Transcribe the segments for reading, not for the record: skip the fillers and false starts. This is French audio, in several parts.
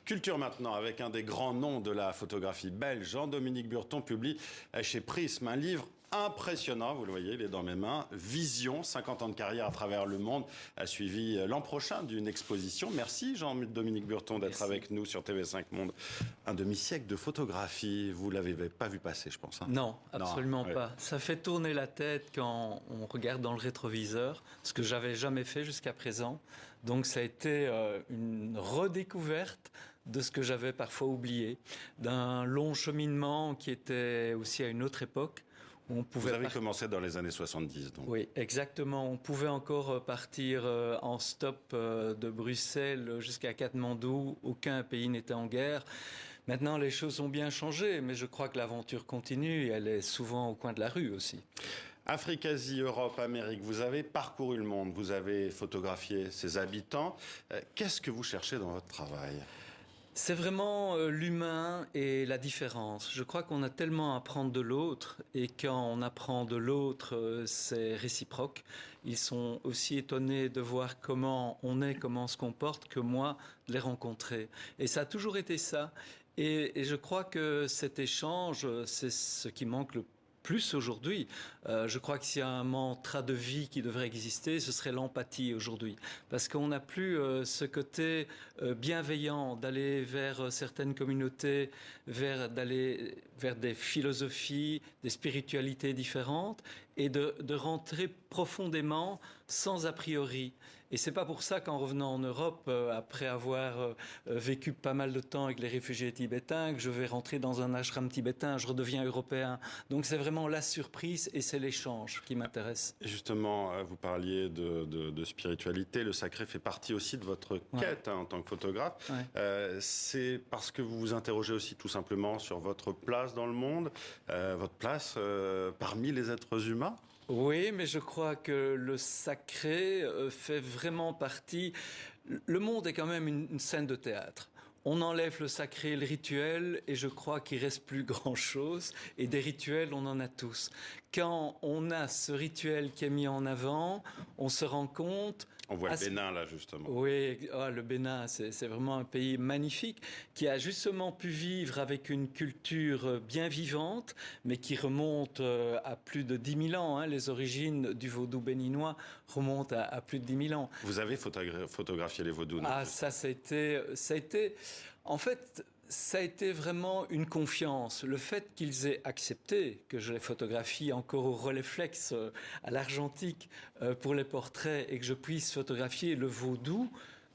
Culture maintenant, avec un des grands noms de la photographie belge, Jean-Dominique Burton publie chez Prism un livre impressionnant, vous le voyez, il est dans mes mains. Vision, 50 ans de carrière à travers le monde, a suivi l'an prochain d'une exposition. Merci Jean-Dominique Burton d'être avec nous sur TV5 Monde. Un demi-siècle de photographie, vous ne l'avez pas vu passer, je pense. Hein. Non, absolument Non, pas. Ça fait tourner la tête quand on regarde dans le rétroviseur, ce que j'avais jamais fait jusqu'à présent. Donc ça a été une redécouverte de ce que j'avais parfois oublié, d'un long cheminement qui était aussi à une autre époque. Vous avez commencé dans les années 70, donc. Oui, exactement. On pouvait encore partir en stop de Bruxelles jusqu'à Katmandou. Aucun pays n'était en guerre. Maintenant, les choses ont bien changé, mais je crois que l'aventure continue et elle est souvent au coin de la rue aussi. Afrique, Asie, Europe, Amérique, vous avez parcouru le monde, vous avez photographié ses habitants. Qu'est-ce que vous cherchez dans votre travail ? C'est vraiment l'humain et la différence. Je crois qu'on a tellement à apprendre de l'autre et quand on apprend de l'autre, c'est réciproque. Ils sont aussi étonnés de voir comment on est, comment on se comporte, que moi de les rencontrer. Et ça a toujours été ça. Et je crois que cet échange, c'est ce qui manque le plus aujourd'hui. Je crois que s'il y a un mantra de vie qui devrait exister, ce serait l'empathie aujourd'hui. Parce qu'on n'a plus ce côté bienveillant d'aller vers certaines communautés, d'aller vers des philosophies, des spiritualités différentes et de rentrer profondément sans a priori. Et c'est pas pour ça qu'en revenant en Europe, après avoir vécu pas mal de temps avec les réfugiés tibétains, que je vais rentrer dans un ashram tibétain, je redeviens européen. Donc c'est vraiment la surprise et c'est l'échange qui m'intéresse. Justement, vous parliez de spiritualité, le sacré fait partie aussi de votre quête en tant que photographe. C'est parce que vous vous interrogez aussi tout simplement sur votre place dans le monde, votre place parmi les êtres humains ? Oui, mais je crois que le sacré fait vraiment partie. Le monde est quand même une scène de théâtre. On enlève le sacré, le rituel, et je crois qu'il reste plus grand-chose. Et des rituels, on en a tous. Quand on a ce rituel qui est mis en avant, on se rend compte... On voit le Bénin, là, justement. Oui, le Bénin, c'est vraiment un pays magnifique qui a justement pu vivre avec une culture bien vivante, mais qui remonte à plus de 10 000 ans. Hein. Les origines du vaudou béninois remontent à plus de 10 000 ans. Vous avez photographié les vaudous, non ? Ah, ça a été... En fait... Ça a été vraiment une confiance. Le fait qu'ils aient accepté que je les photographie encore au Rolleiflex à l'argentique pour les portraits et que je puisse photographier le vaudou,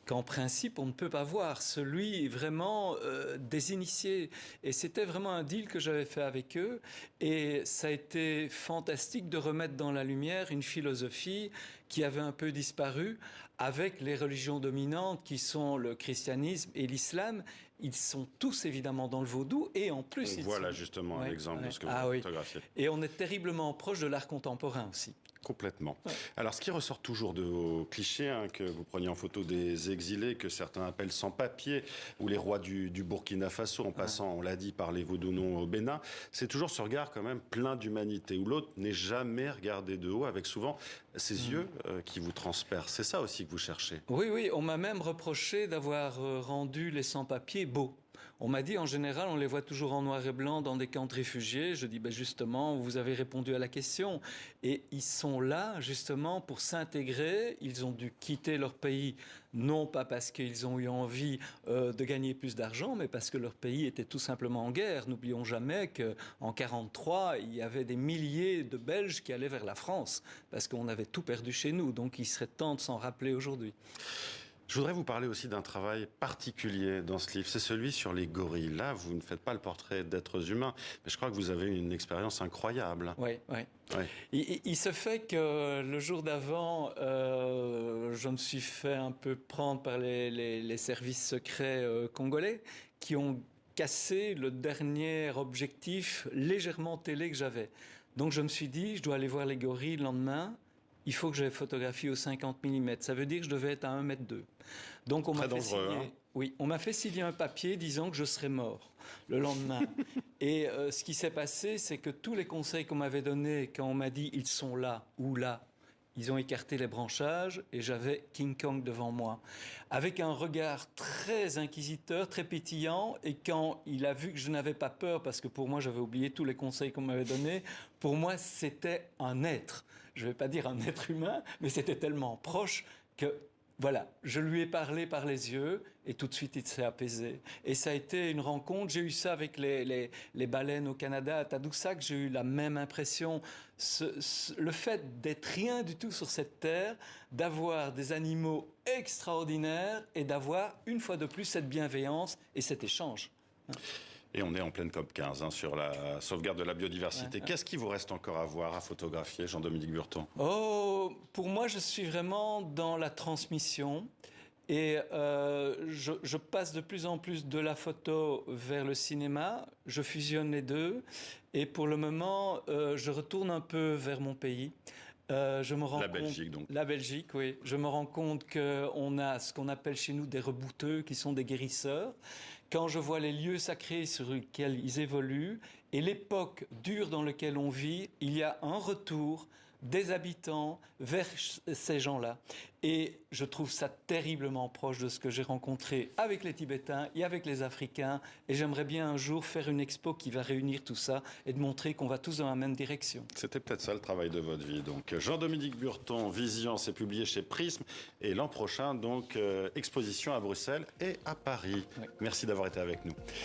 qu'en principe on ne peut pas voir, celui vraiment des initiés. Et c'était vraiment un deal que j'avais fait avec eux. Et ça a été fantastique de remettre dans la lumière une philosophie qui avait un peu disparu avec les religions dominantes qui sont le christianisme et l'islam. Ils sont tous évidemment dans le vaudou et en plus... Voilà justement un exemple de ce que vous photographiez. Et on est terriblement proche de l'art contemporain aussi. Complètement. Alors, ce qui ressort toujours de vos clichés, que vous preniez en photo des exilés, que certains appellent sans-papiers, ou les rois du Burkina Faso, en passant, on l'a dit, par les vaudounos au Bénin, c'est toujours ce regard quand même plein d'humanité, où l'autre n'est jamais regardé de haut, avec souvent ces yeux qui vous transpercent. C'est ça aussi que vous cherchez. Oui, on m'a même reproché d'avoir rendu les sans-papiers beaux. On m'a dit, en général, on les voit toujours en noir et blanc dans des camps de réfugiés. Je dis, justement, vous avez répondu à la question. Et ils sont là, justement, pour s'intégrer. Ils ont dû quitter leur pays, non pas parce qu'ils ont eu envie de gagner plus d'argent, mais parce que leur pays était tout simplement en guerre. N'oublions jamais qu'en 1943, il y avait des milliers de Belges qui allaient vers la France, parce qu'on avait tout perdu chez nous. Donc il serait temps de s'en rappeler aujourd'hui. Je voudrais vous parler aussi d'un travail particulier dans ce livre. C'est celui sur les gorilles. Là, vous ne faites pas le portrait d'êtres humains, mais je crois que vous avez une expérience incroyable. Oui. Il se fait que le jour d'avant, je me suis fait un peu prendre par les services secrets congolais qui ont cassé le dernier objectif légèrement télé que j'avais. Donc je me suis dit, je dois aller voir les gorilles le lendemain. Il faut que je les photographie au 50 mm. Ça veut dire que je devais être à 1,2 m. Donc on m'a fait signer... Oui, on m'a fait signer un papier disant que je serais mort le lendemain. Et ce qui s'est passé, c'est que tous les conseils qu'on m'avait donnés, quand on m'a dit « ils sont là » ou « là », ils ont écarté les branchages et j'avais King Kong devant moi, avec un regard très inquisiteur, très pétillant. Et quand il a vu que je n'avais pas peur, parce que pour moi, j'avais oublié tous les conseils qu'on m'avait donnés, pour moi, c'était un être. Je ne vais pas dire un être humain, mais c'était tellement proche que... Voilà, je lui ai parlé par les yeux et tout de suite il s'est apaisé. Et ça a été une rencontre, j'ai eu ça avec les baleines au Canada, à Tadoussac, j'ai eu la même impression. Le fait d'être rien du tout sur cette terre, d'avoir des animaux extraordinaires et d'avoir une fois de plus cette bienveillance et cet échange. Et on est en pleine COP15 sur la sauvegarde de la biodiversité. Qu'est-ce qui vous reste encore à voir, à photographier, Jean-Dominique Burton? Oh, pour moi, je suis vraiment dans la transmission. Et je passe de plus en plus de la photo vers le cinéma. Je fusionne les deux. Et pour le moment, je retourne un peu vers mon pays. Je me rends La compte, Belgique, donc. La Belgique, oui. Je me rends compte qu'on a ce qu'on appelle chez nous des rebouteux, qui sont des guérisseurs. Quand je vois les lieux sacrés sur lesquels ils évoluent et l'époque dure dans laquelle on vit, il y a un retour des habitants vers ces gens-là. Et je trouve ça terriblement proche de ce que j'ai rencontré avec les Tibétains et avec les Africains. Et j'aimerais bien un jour faire une expo qui va réunir tout ça et de montrer qu'on va tous dans la même direction. C'était peut-être ça le travail de votre vie. Donc Jean-Dominique Burton, Vision, c'est publié chez Prisme. Et l'an prochain, donc, exposition à Bruxelles et à Paris. Oui. Merci d'avoir été avec nous.